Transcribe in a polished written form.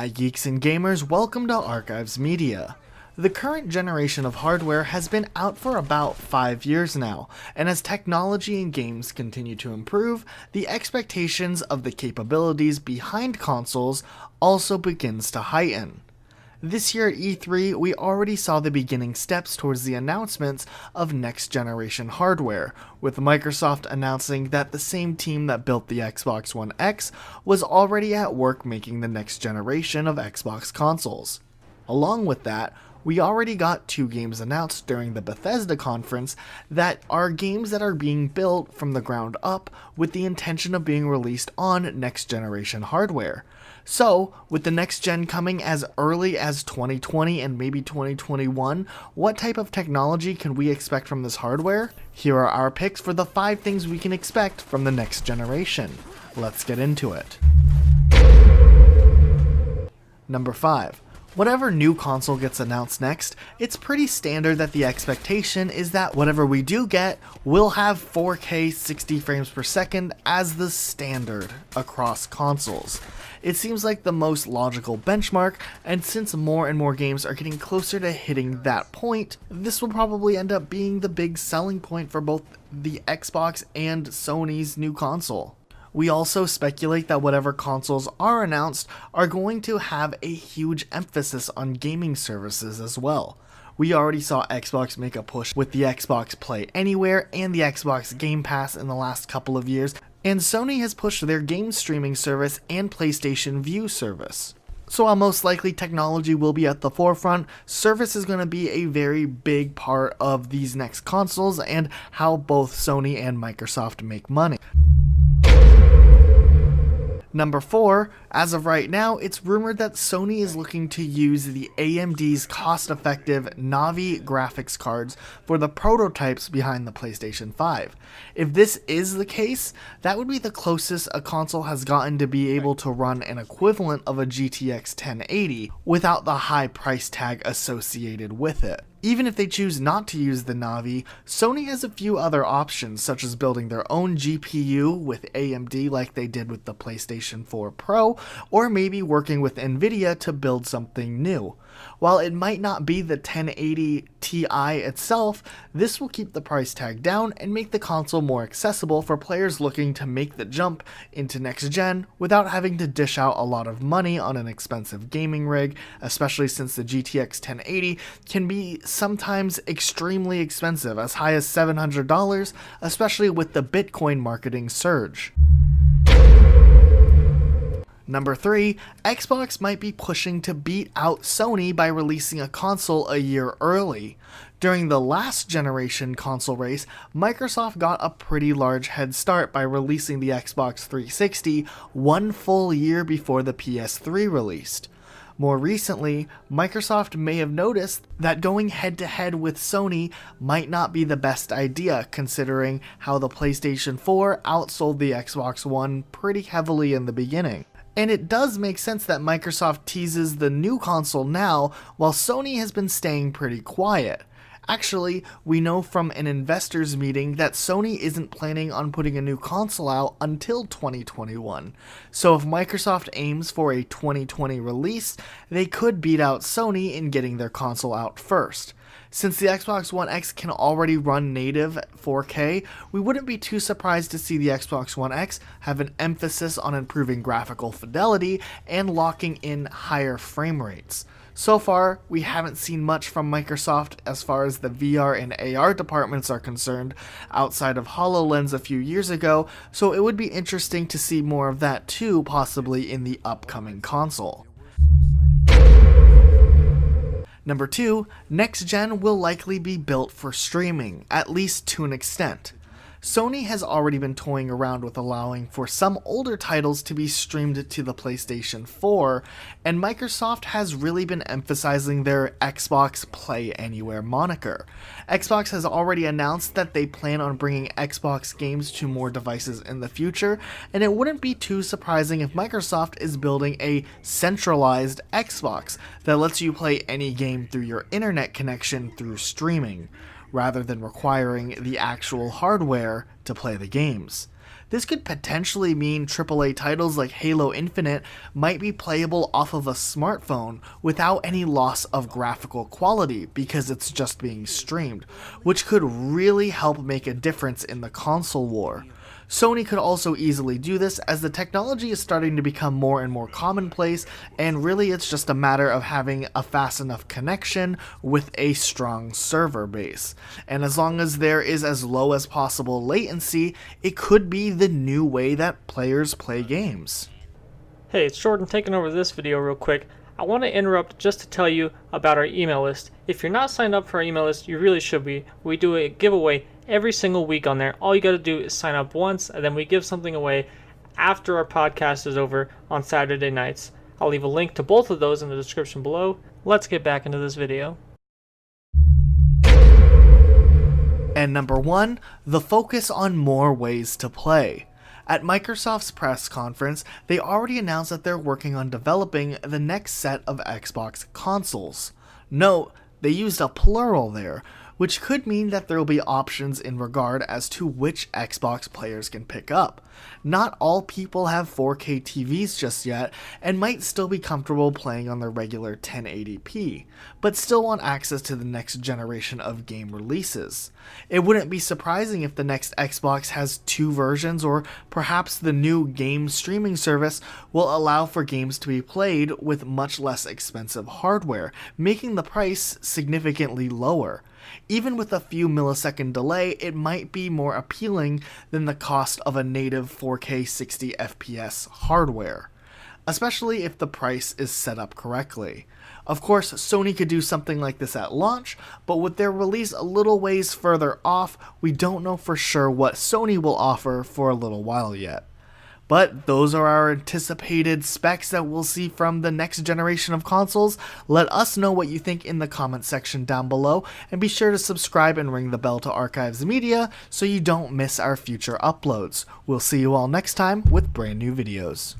Hi geeks and gamers, welcome to Archives Media. The current generation of hardware has been out for about 5 years now, and as technology and games continue to improve, the expectations of the capabilities behind consoles also begins to heighten. This year at E3, we already saw the beginning steps towards the announcements of next-generation hardware, with Microsoft announcing that the same team that built the Xbox One X was already at work making the next generation of Xbox consoles. Along with that, we already got 2 games announced during the Bethesda conference that are games that are being built from the ground up with the intention of being released on next-generation hardware. So, with the next gen coming as early as 2020 and maybe 2021, what type of technology can we expect from this hardware? Here are our picks for the 5 things we can expect from the next generation. Let's get into it. Number 5. Whatever new console gets announced next, it's pretty standard that the expectation is that whatever we do get will have 4K 60 frames per second as the standard across consoles. It seems like the most logical benchmark, and since more and more games are getting closer to hitting that point, this will probably end up being the big selling point for both the Xbox and Sony's new console. We also speculate that whatever consoles are announced are going to have a huge emphasis on gaming services as well. We already saw Xbox make a push with the Xbox Play Anywhere and the Xbox Game Pass in the last couple of years, and Sony has pushed their game streaming service and PlayStation Vue service. So while most likely technology will be at the forefront, service is going to be a very big part of these next consoles and how both Sony and Microsoft make money. Number 4, as of right now, it's rumored that Sony is looking to use the AMD's cost-effective Navi graphics cards for the prototypes behind the PlayStation 5. If this is the case, that would be the closest a console has gotten to be able to run an equivalent of a GTX 1080 without the high price tag associated with it. Even if they choose not to use the Navi, Sony has a few other options, such as building their own GPU with AMD like they did with the PlayStation 4 Pro, or maybe working with Nvidia to build something new. While it might not be the 1080 Ti itself, this will keep the price tag down and make the console more accessible for players looking to make the jump into next gen without having to dish out a lot of money on an expensive gaming rig, especially since the GTX 1080 can be sometimes extremely expensive, as high as $700, especially with the Bitcoin marketing surge. Number 3, Xbox might be pushing to beat out Sony by releasing a console a year early. During the last generation console race, Microsoft got a pretty large head start by releasing the Xbox 360 1 full year before the PS3 released. More recently, Microsoft may have noticed that going head-to-head with Sony might not be the best idea, considering how the PlayStation 4 outsold the Xbox One pretty heavily in the beginning. And it does make sense that Microsoft teases the new console now, while Sony has been staying pretty quiet. Actually, we know from an investors meeting that Sony isn't planning on putting a new console out until 2021. So if Microsoft aims for a 2020 release, they could beat out Sony in getting their console out first. Since the Xbox One X can already run native 4K, we wouldn't be too surprised to see the Xbox One X have an emphasis on improving graphical fidelity and locking in higher frame rates. So far, we haven't seen much from Microsoft as far as the VR and AR departments are concerned, outside of HoloLens a few years ago, so it would be interesting to see more of that too, possibly in the upcoming console. Number 2, next gen will likely be built for streaming, at least to an extent. Sony has already been toying around with allowing for some older titles to be streamed to the PlayStation 4, and Microsoft has really been emphasizing their Xbox Play Anywhere moniker. Xbox has already announced that they plan on bringing Xbox games to more devices in the future, and it wouldn't be too surprising if Microsoft is building a centralized Xbox that lets you play any game through your internet connection through streaming. rather than requiring the actual hardware to play the games. This could potentially mean AAA titles like Halo Infinite might be playable off of a smartphone without any loss of graphical quality because it's just being streamed, which could really help make a difference in the console war. Sony could also easily do this as the technology is starting to become more and more commonplace, and really it's just a matter of having a fast enough connection with a strong server base. And as long as there is as low as possible latency, it could be the new way that players play games. Hey, it's Jordan taking over this video real quick. I want to interrupt just to tell you about our email list. If you're not signed up for our email list, you really should be. We do a giveaway every single week on there. All you got to do is sign up once, and then we give something away after our podcast is over on Saturday nights. I'll leave a link to both of those in the description below. Let's get back into this video. And number 1, the focus on more ways to play. At Microsoft's press conference, they already announced that they're working on developing the next set of Xbox consoles. Note, they used a plural there, which could mean that there will be options in regard as to which Xbox players can pick up. Not all people have 4K TVs just yet, and might still be comfortable playing on their regular 1080p, but still want access to the next generation of game releases. It wouldn't be surprising if the next Xbox has 2 versions, or perhaps the new game streaming service will allow for games to be played with much less expensive hardware, making the price significantly lower. Even with a few millisecond delay, it might be more appealing than the cost of a native 4K 60 FPS hardware, especially if the price is set up correctly. Of course, Sony could do something like this at launch, but with their release a little ways further off, we don't know for sure what Sony will offer for a little while yet. But those are our anticipated specs that we'll see from the next generation of consoles. Let us know what you think in the comment section down below, and be sure to subscribe and ring the bell to Archives Media so you don't miss our future uploads. We'll see you all next time with brand new videos.